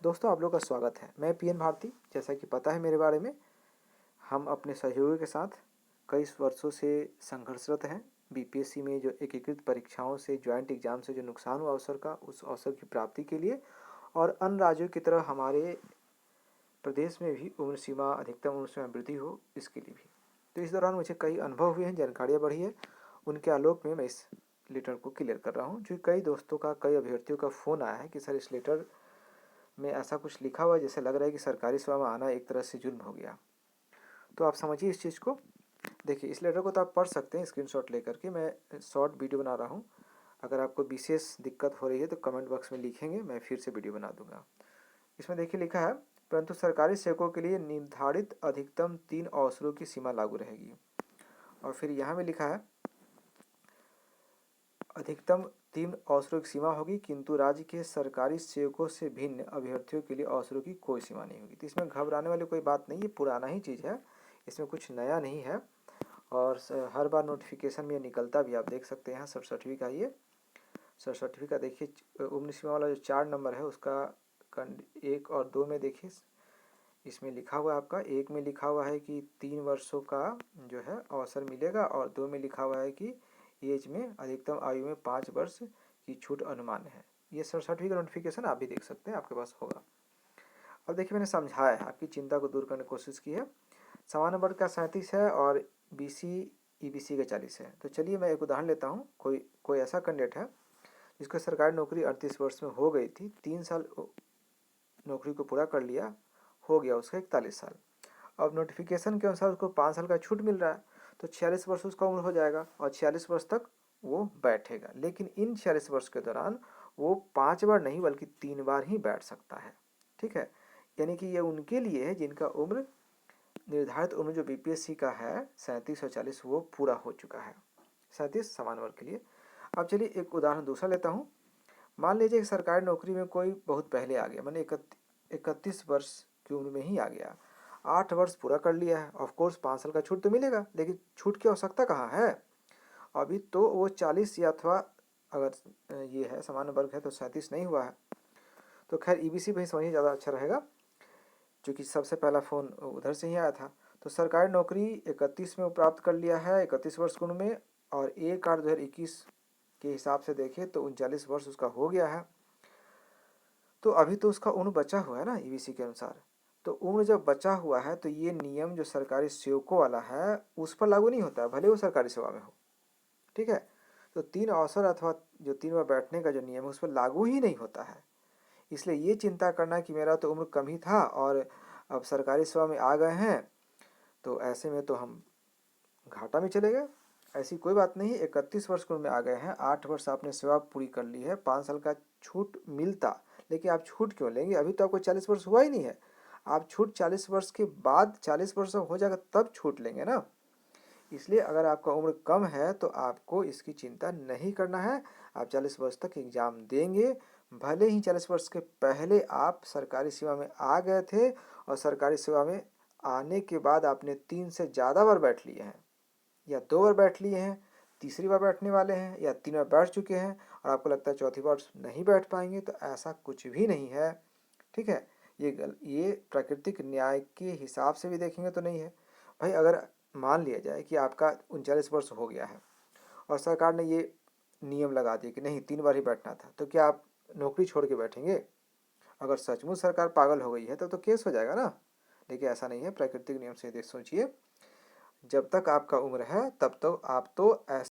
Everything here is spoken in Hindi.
दोस्तों, आप लोगों का स्वागत है। मैं पीएन भारती। जैसा कि पता है मेरे बारे में, हम अपने सहयोगियों के साथ कई वर्षों से संघर्षरत हैं। बीपीएससी में जो एकीकृत परीक्षाओं से, जॉइंट एग्जाम से जो नुकसान हुआ अवसर का, उस अवसर की प्राप्ति के लिए, और अन्य राज्यों की तरह हमारे प्रदेश में भी उम्र सीमा, अधिकतम उम्र सीमा वृद्धि हो, इसके लिए भी। तो इस दौरान मुझे कई अनुभव हुए हैं, जानकारियाँ बढ़ी है। उनके आलोक में मैं इस लेटर को क्लियर कर रहा हूँ। जो कई दोस्तों का, कई अभ्यर्थियों का फ़ोन आया है कि सर, इस लेटर में ऐसा कुछ लिखा हुआ है जैसे लग रहा है कि सरकारी सेवा में आना एक तरह से जुर्म हो गया। तो आप समझिए इस चीज़ को। देखिए, इस लेटर को तो आप पढ़ सकते हैं स्क्रीनशॉट लेकर के। मैं शॉर्ट वीडियो बना रहा हूँ। अगर आपको विशेष दिक्कत हो रही है तो कमेंट बॉक्स में लिखेंगे, मैं फिर से वीडियो बना दूंगा। इसमें देखिए लिखा है, परंतु सरकारी सेवकों के लिए निर्धारित अधिकतम 3 अवसरों की सीमा लागू रहेगी। और फिर यहाँ में लिखा है, अधिकतम 3 अवसरों की सीमा होगी, किंतु राज्य के सरकारी सेवकों से भिन्न अभ्यर्थियों के लिए अवसरों की कोई सीमा नहीं होगी। तो इसमें घबराने वाली कोई बात नहीं है, पुराना ही चीज़ है, इसमें कुछ नया नहीं है। और हर बार नोटिफिकेशन में ये निकलता भी, आप देख सकते हैं यहाँ सरसठवीं का। ये सरसठवीं का देखिए, उम्र सीमा वाला जो 4 नंबर है उसका 1 और 2 में देखिए, इसमें लिखा हुआ है आपका 1 में लिखा हुआ है कि 3 वर्षों का जो है अवसर मिलेगा, और 2 में लिखा हुआ है कि एज में, अधिकतम आयु में 5 वर्ष की छूट अनुमान है। ये 67वीं का नोटिफिकेशन आप भी देख सकते हैं, आपके पास होगा। अब देखिए, मैंने समझाया है, आपकी चिंता को दूर करने की कोशिश की है। सामान्य वर्ग का 37 है और बीसी ईबीसी का 40 है। तो चलिए मैं एक उदाहरण लेता हूँ। कोई ऐसा कैंडिडेट है जिसको सरकारी नौकरी 38 वर्ष में हो गई थी, 3 साल नौकरी को पूरा कर लिया, हो गया उसका 41 साल। अब नोटिफिकेशन के अनुसार उसको 5 साल का छूट मिल रहा है, तो 46 वर्ष उसका उम्र हो जाएगा और 46 वर्ष तक वो बैठेगा। लेकिन इन 46 वर्ष के दौरान वो 5 बार नहीं बल्कि 3 बार ही बैठ सकता है। ठीक है, यानी कि ये उनके लिए है जिनका उम्र, निर्धारित उम्र जो बीपीएससी का है 37 और 40, वो पूरा हो चुका है। 37 सामान्य वर्ग के लिए। अब चलिए एक उदाहरण दूसरा लेता हूँ। मान लीजिए कि सरकारी नौकरी में कोई बहुत पहले आ गया, मैंने 31 वर्ष की उम्र में ही आ गया, 8 वर्ष पूरा कर लिया है। ऑफकोर्स 5 साल का छूट तो मिलेगा, लेकिन छूट की आवश्यकता कहाँ है अभी? तो वो 40 या अथवा अगर ये है सामान्य वर्ग है तो 37 नहीं हुआ है। तो खैर ईबीसी भाई समझिए ज़्यादा अच्छा रहेगा, क्योंकि सबसे पहला फ़ोन उधर से ही आया था। तो सरकारी नौकरी 31 में प्राप्त कर लिया है, 31 वर्ष की उम्र में, और 1/8/2021 के हिसाब से देखें तो 39 वर्ष उसका हो गया है। तो अभी तो उसका उम्र बचा हुआ है ना ईबीसी के अनुसार। तो उम्र जब बचा हुआ है तो ये नियम जो सरकारी सेवकों वाला है उस पर लागू नहीं होता है, भले वो सरकारी सेवा में हो। ठीक है, तो 3 अवसर अथवा जो 3 बार बैठने का जो नियम है उस पर लागू ही नहीं होता है। इसलिए ये चिंता करना कि मेरा तो उम्र कम ही था और अब सरकारी सेवा में आ गए हैं, तो ऐसे में तो हम घाटा में चले गए, ऐसी कोई बात नहीं। 31 वर्ष की उम्र में आ गए हैं, 8 वर्ष आपने सेवा पूरी कर ली है, 5 साल का छूट मिलता, लेकिन आप छूट क्यों लेंगे? अभी तो आपको 40 वर्ष हुआ ही नहीं है। आप छूट 40 वर्ष के बाद, 40 वर्ष हो जाएगा तब छूट लेंगे ना। इसलिए अगर आपका उम्र कम है तो आपको इसकी चिंता नहीं करना है। आप 40 वर्ष तक एग्ज़ाम देंगे, भले ही 40 वर्ष के पहले आप सरकारी सेवा में आ गए थे और सरकारी सेवा में आने के बाद आपने 3 से ज़्यादा बार बैठ लिए हैं, या 2 बार बैठ लिए हैं, तीसरी बार बैठने वाले हैं, या 3 बार बैठ चुके हैं और आपको लगता है चौथी बार नहीं बैठ पाएंगे, तो ऐसा कुछ भी नहीं है। ठीक है, ये प्राकृतिक न्याय के हिसाब से भी देखेंगे तो नहीं है भाई। अगर मान लिया जाए कि आपका 39 वर्ष हो गया है और सरकार ने ये नियम लगा दिया कि नहीं 3 बार ही बैठना था, तो क्या आप नौकरी छोड़ के बैठेंगे? अगर सचमुच सरकार पागल हो गई है तो केस हो जाएगा ना। लेकिन ऐसा नहीं है, प्राकृतिक नियम से सोचिए, जब तक आपका उम्र है तब तक आप तो ऐसे